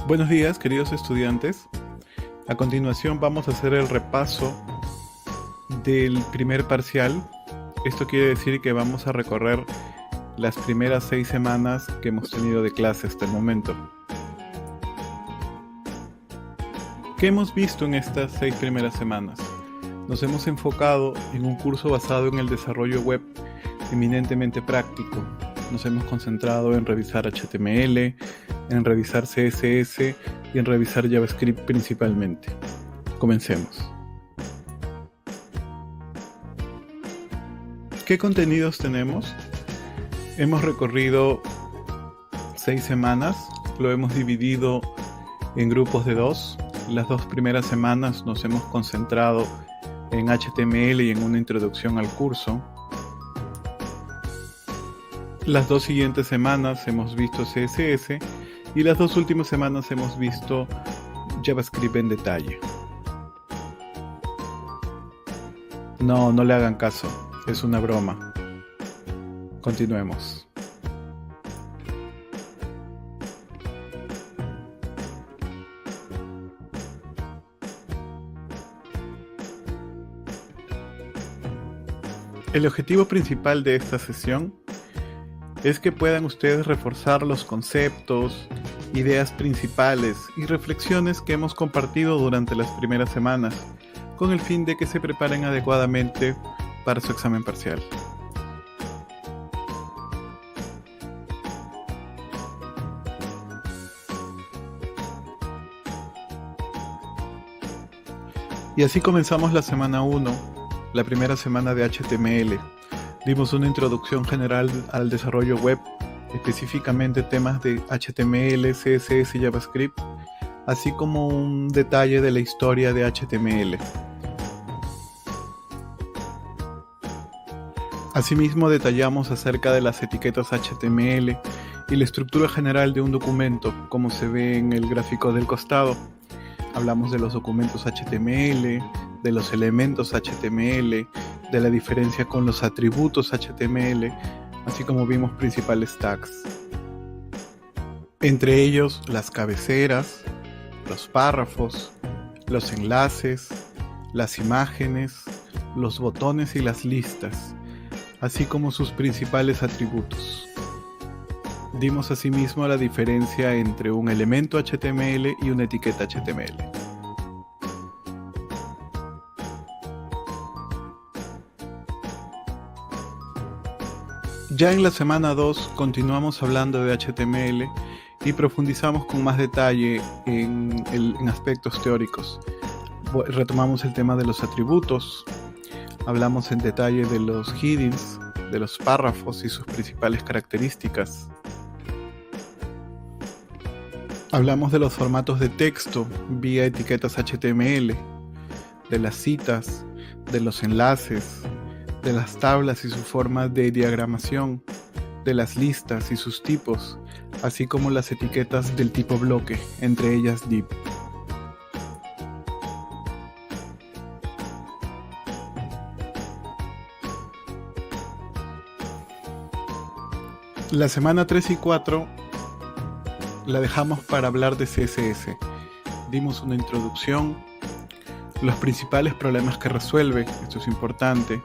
Buenos días, queridos estudiantes. A continuación vamos a hacer el repaso del primer parcial. Esto quiere decir que vamos a recorrer las primeras 6 semanas que hemos tenido de clase hasta el momento. ¿Qué hemos visto en estas 6 primeras semanas? Nos hemos enfocado en un curso basado en el desarrollo web eminentemente práctico. Nos hemos concentrado en revisar HTML, en revisar CSS y en revisar JavaScript principalmente. Comencemos. ¿Qué contenidos tenemos? Hemos recorrido 6 semanas, lo hemos dividido en grupos de 2. Las 2 primeras semanas nos hemos concentrado en HTML y en una introducción al curso. Las 2 siguientes semanas hemos visto CSS y las 2 últimas semanas hemos visto JavaScript en detalle. No le hagan caso, es una broma. Continuemos. El objetivo principal de esta sesión es que puedan ustedes reforzar los conceptos, ideas principales y reflexiones que hemos compartido durante las primeras semanas, con el fin de que se preparen adecuadamente para su examen parcial. Y así comenzamos la semana 1, la primera semana de HTML. Dimos una introducción general al desarrollo web, específicamente temas de HTML, CSS y JavaScript, así como un detalle de la historia de HTML. Asimismo, detallamos acerca de las etiquetas HTML y la estructura general de un documento, como se ve en el gráfico del costado. Hablamos de los documentos HTML, de los elementos HTML, de la diferencia con los atributos HTML, así como vimos principales tags. Entre ellos, las cabeceras, los párrafos, los enlaces, las imágenes, los botones y las listas, así como sus principales atributos. Dimos asimismo la diferencia entre un elemento HTML y una etiqueta HTML. Ya en la semana 2 continuamos hablando de HTML y profundizamos con más detalle en aspectos teóricos. Retomamos el tema de los atributos, hablamos en detalle de los headings, de los párrafos y sus principales características. Hablamos de los formatos de texto vía etiquetas HTML, de las citas, de los enlaces, de las tablas y su forma de diagramación, de las listas y sus tipos, así como las etiquetas del tipo bloque, entre ellas div. La semana 3 y 4 la dejamos para hablar de CSS. Dimos una introducción, los principales problemas que resuelve, esto es importante,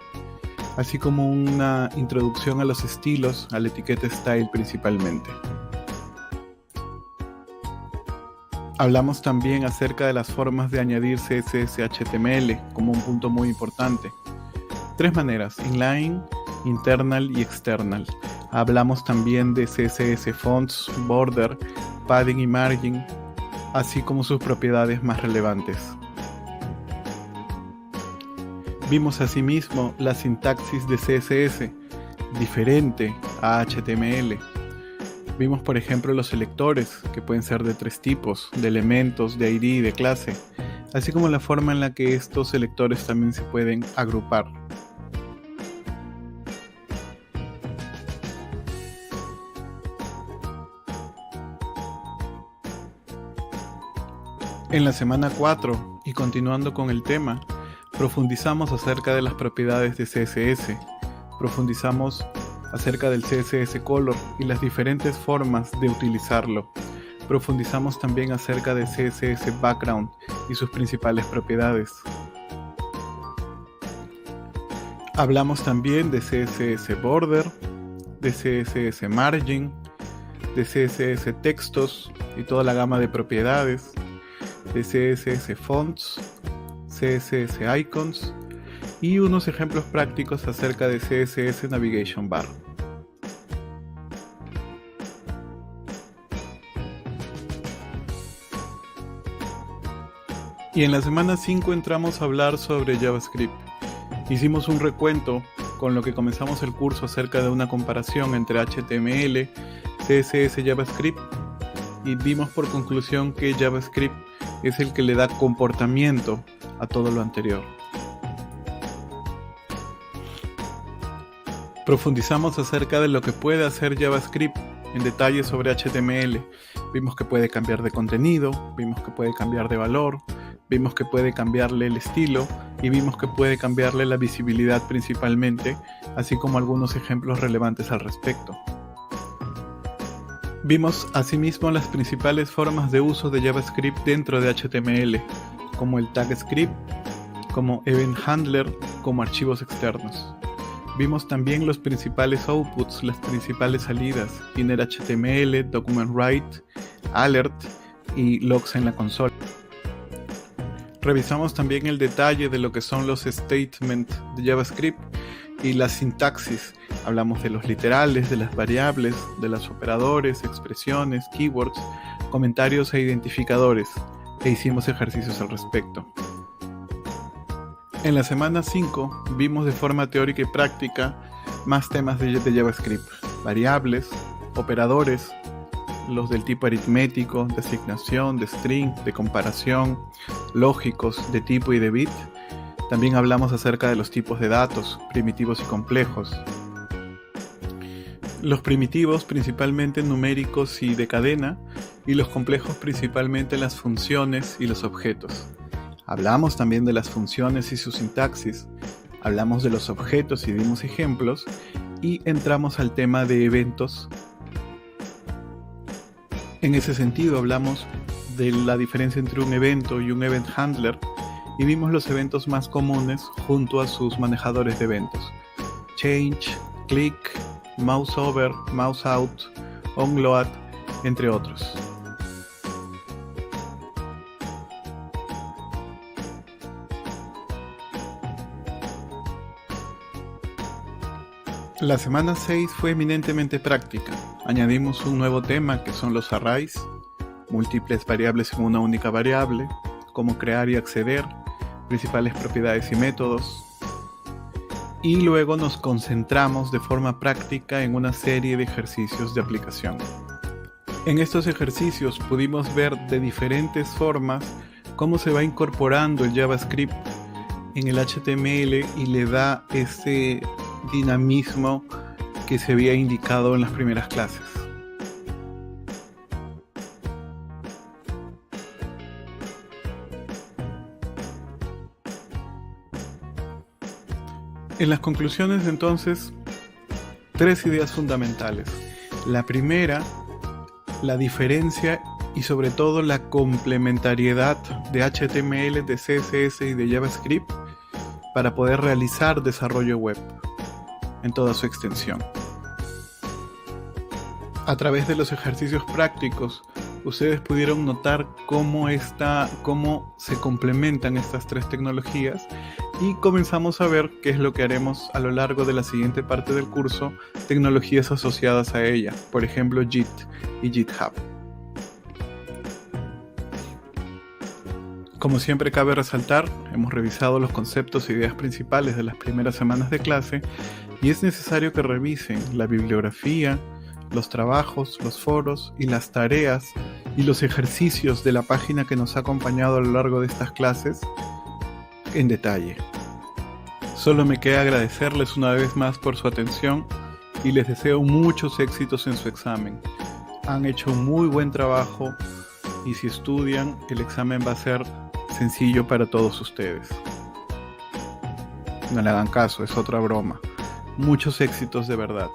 así como una introducción a los estilos, a la etiqueta style principalmente. Hablamos también acerca de las formas de añadir CSS a HTML como un punto muy importante. 3 maneras: inline, internal y external. Hablamos también de CSS fonts, border, padding y margin, así como sus propiedades más relevantes. Vimos asimismo la sintaxis de CSS, diferente a HTML. Vimos, por ejemplo, los selectores, que pueden ser de 3 tipos, de elementos, de ID y de clase, así como la forma en la que estos selectores también se pueden agrupar. En la semana 4, y continuando con el tema, profundizamos acerca de las propiedades de CSS, profundizamos acerca del CSS Color y las diferentes formas de utilizarlo, Profundizamos también acerca de CSS Background y sus principales propiedades. Hablamos también de CSS Border, de CSS Margin, de CSS Textos y toda la gama de propiedades, de CSS Fonts, CSS Icons y unos ejemplos prácticos acerca de CSS Navigation Bar. Y en la semana 5 entramos a hablar sobre JavaScript. Hicimos un recuento con lo que comenzamos el curso acerca de una comparación entre HTML, CSS y JavaScript, y vimos por conclusión que JavaScript es el que le da comportamiento a todo lo anterior. Profundizamos acerca de lo que puede hacer JavaScript en detalle sobre HTML. Vimos que puede cambiar de contenido, vimos que puede cambiar de valor, vimos que puede cambiarle el estilo y vimos que puede cambiarle la visibilidad principalmente, así como algunos ejemplos relevantes al respecto. Vimos asimismo las principales formas de uso de JavaScript dentro de HTML, como el tag script, como event handler, como archivos externos. Vimos también los principales outputs, las principales salidas, inner HTML, document write, alert y logs en la consola. Revisamos también el detalle de lo que son los statements de JavaScript y la sintaxis. Hablamos de los literales, de las variables, de los operadores, expresiones, keywords, comentarios e identificadores, e hicimos ejercicios al respecto. En la semana 5 vimos de forma teórica y práctica más temas de JavaScript, variables, operadores, los del tipo aritmético, de asignación, de string, de comparación, lógicos, de tipo y de bit. También hablamos acerca de los tipos de datos, primitivos y complejos. Los primitivos principalmente numéricos y de cadena, y los complejos principalmente las funciones y los objetos. Hablamos también de las funciones y su sintaxis, hablamos de los objetos y dimos ejemplos, y entramos al tema de eventos. En ese sentido hablamos de la diferencia entre un evento y un event handler y vimos los eventos más comunes junto a sus manejadores de eventos: change, click, mouse over, mouse out, onload, entre otros. La semana 6 fue eminentemente práctica. Añadimos un nuevo tema que son los arrays, múltiples variables en una única variable, cómo crear y acceder, principales propiedades y métodos. Y luego nos concentramos de forma práctica en una serie de ejercicios de aplicación. En estos ejercicios pudimos ver de diferentes formas cómo se va incorporando el JavaScript en el HTML y le da ese dinamismo que se había indicado en las primeras clases. En las conclusiones entonces, 3 ideas fundamentales. La primera, la diferencia y sobre todo la complementariedad de HTML, de CSS y de JavaScript para poder realizar desarrollo web en toda su extensión. A través de los ejercicios prácticos, ustedes pudieron notar cómo se complementan estas 3 tecnologías y comenzamos a ver qué es lo que haremos a lo largo de la siguiente parte del curso, tecnologías asociadas a ella, por ejemplo Git y GitHub. Como siempre cabe resaltar, hemos revisado los conceptos e ideas principales de las primeras semanas de clase y es necesario que revisen la bibliografía, los trabajos, los foros y las tareas y los ejercicios de la página que nos ha acompañado a lo largo de estas clases en detalle. Solo me queda agradecerles una vez más por su atención y les deseo muchos éxitos en su examen. Han hecho un muy buen trabajo y si estudian, el examen va a ser sencillo para todos ustedes. No le hagan caso, es otra broma. Muchos éxitos de verdad.